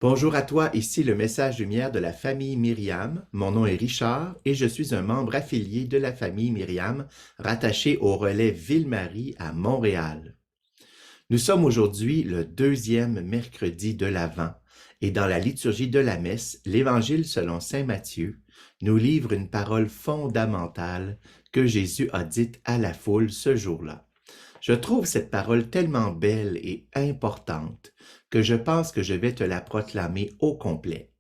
Bonjour à toi, ici le message lumière de la famille Myriam. Mon nom est Richard et je suis un membre affilié de la famille Myriam, rattaché au relais Ville-Marie à Montréal. Nous sommes aujourd'hui le deuxième mercredi de l'Avent et dans la liturgie de la messe, l'Évangile selon saint Matthieu nous livre une parole fondamentale que Jésus a dite à la foule ce jour-là. Je trouve cette parole tellement belle et importante que je pense que je vais te la proclamer au complet.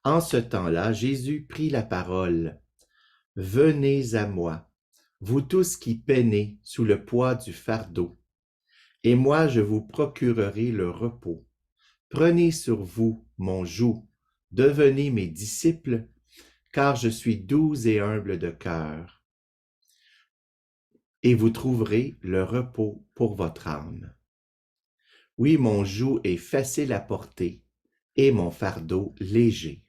En ce temps-là, Jésus prit la parole. « Venez à moi, vous tous qui peinez sous le poids du fardeau, et moi je vous procurerai le repos. Prenez sur vous mon joug, devenez mes disciples, car je suis doux et humble de cœur, et vous trouverez le repos pour votre âme. Oui, mon joug est facile à porter et mon fardeau léger. »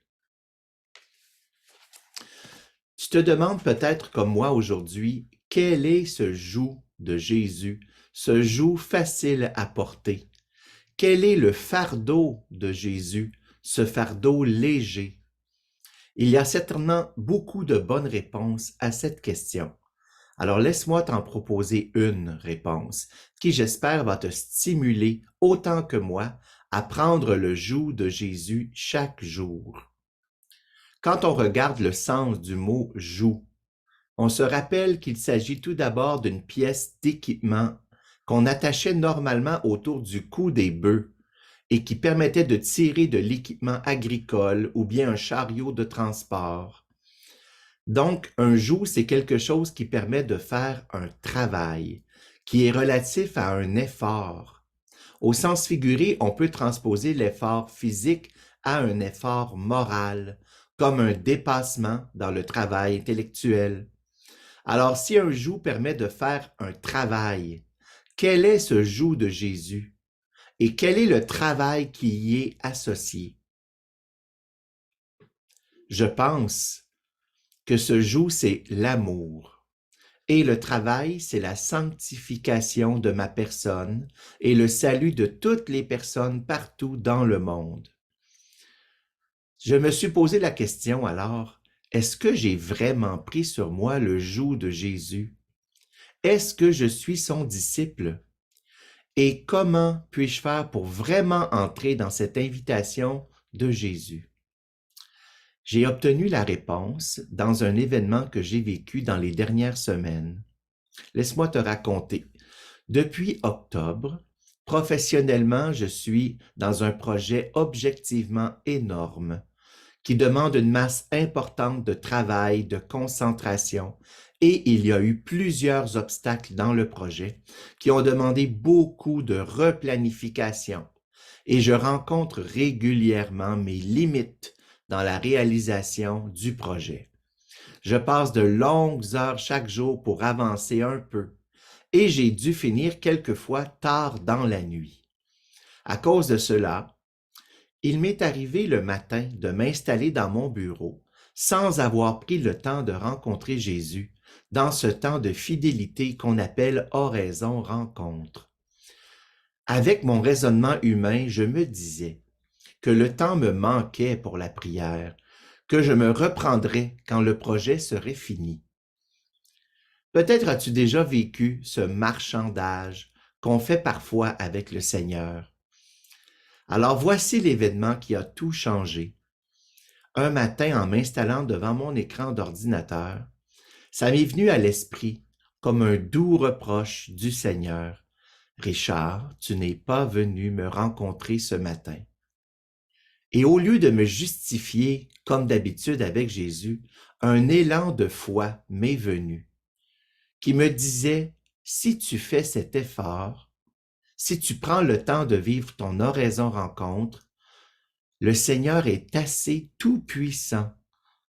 Tu te demandes peut-être comme moi aujourd'hui, quel est ce joug de Jésus, ce joug facile à porter? Quel est le fardeau de Jésus, ce fardeau léger? Il y a certainement beaucoup de bonnes réponses à cette question. Alors laisse-moi t'en proposer une réponse qui, j'espère, va te stimuler autant que moi à prendre le joug de Jésus chaque jour. Quand on regarde le sens du mot « joug », on se rappelle qu'il s'agit tout d'abord d'une pièce d'équipement qu'on attachait normalement autour du cou des bœufs et qui permettait de tirer de l'équipement agricole ou bien un chariot de transport. Donc, un joug, c'est quelque chose qui permet de faire un travail, qui est relatif à un effort. Au sens figuré, on peut transposer l'effort physique à un effort moral, comme un dépassement dans le travail intellectuel. Alors, si un joug permet de faire un travail, quel est ce joug de Jésus? Et quel est le travail qui y est associé? Je pense que ce joug, c'est l'amour. Et le travail, c'est la sanctification de ma personne et le salut de toutes les personnes partout dans le monde. Je me suis posé la question alors, est-ce que j'ai vraiment pris sur moi le joug de Jésus? Est-ce que je suis son disciple? Et comment puis-je faire pour vraiment entrer dans cette invitation de Jésus? J'ai obtenu la réponse dans un événement que j'ai vécu dans les dernières semaines. Laisse-moi te raconter. Depuis octobre, professionnellement, je suis dans un projet objectivement énorme qui demande une masse importante de travail, de concentration, et il y a eu plusieurs obstacles dans le projet qui ont demandé beaucoup de replanification. Et je rencontre régulièrement mes limites dans la réalisation du projet. Je passe de longues heures chaque jour pour avancer un peu et j'ai dû finir quelquefois tard dans la nuit. À cause de cela, il m'est arrivé le matin de m'installer dans mon bureau sans avoir pris le temps de rencontrer Jésus dans ce temps de fidélité qu'on appelle oraison-rencontre. Avec mon raisonnement humain, je me disais que le temps me manquait pour la prière, que je me reprendrais quand le projet serait fini. Peut-être as-tu déjà vécu ce marchandage qu'on fait parfois avec le Seigneur. Alors voici l'événement qui a tout changé. Un matin, en m'installant devant mon écran d'ordinateur, ça m'est venu à l'esprit comme un doux reproche du Seigneur. « Richard, tu n'es pas venu me rencontrer ce matin. » Et au lieu de me justifier, comme d'habitude avec Jésus, un élan de foi m'est venu, qui me disait, si tu fais cet effort, si tu prends le temps de vivre ton oraison-rencontre, le Seigneur est assez tout-puissant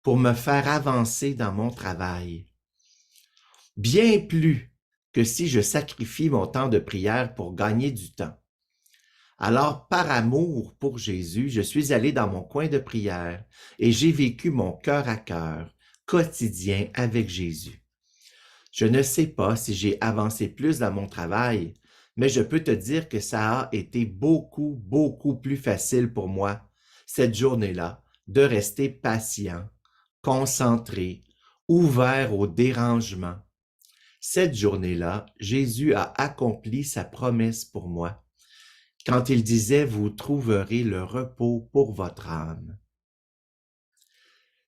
pour me faire avancer dans mon travail. Bien plus que si je sacrifie mon temps de prière pour gagner du temps. Alors, par amour pour Jésus, je suis allé dans mon coin de prière et j'ai vécu mon cœur à cœur, quotidien avec Jésus. Je ne sais pas si j'ai avancé plus dans mon travail, Mais je peux te dire que ça a été beaucoup, beaucoup plus facile pour moi, cette journée-là, de rester patient, concentré, ouvert au dérangement. Cette journée-là, Jésus a accompli sa promesse pour moi quand il disait, vous trouverez le repos pour votre âme.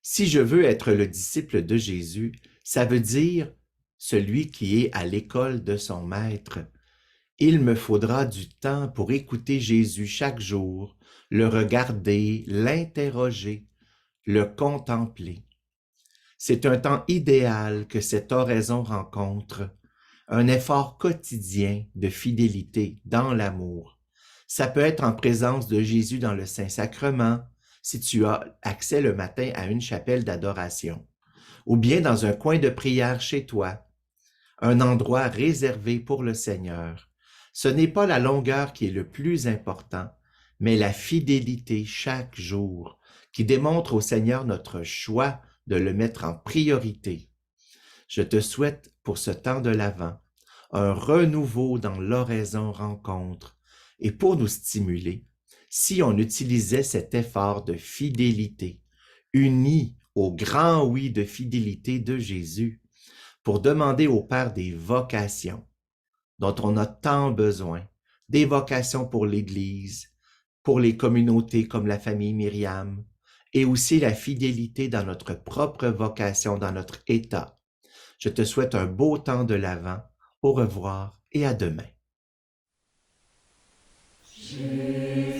Si je veux être le disciple de Jésus, ça veut dire celui qui est à l'école de son maître. Il me faudra du temps pour écouter Jésus chaque jour, le regarder, l'interroger, le contempler. C'est un temps idéal que cette oraison rencontre, un effort quotidien de fidélité dans l'amour. Ça peut être en présence de Jésus dans le Saint-Sacrement, si tu as accès le matin à une chapelle d'adoration, ou bien dans un coin de prière chez toi, un endroit réservé pour le Seigneur. Ce n'est pas la longueur qui est le plus important, mais la fidélité chaque jour, qui démontre au Seigneur notre choix de le mettre en priorité. Je te souhaite pour ce temps de l'Avent un renouveau dans l'oraison rencontre et pour nous stimuler, si on utilisait cet effort de fidélité, uni au grand oui de fidélité de Jésus, pour demander au Père des vocations dont on a tant besoin, des vocations pour l'Église, pour les communautés comme la famille Myriam, et aussi la fidélité dans notre propre vocation, dans notre état. Je te souhaite un beau temps de l'Avent. Au revoir et à demain. Jésus.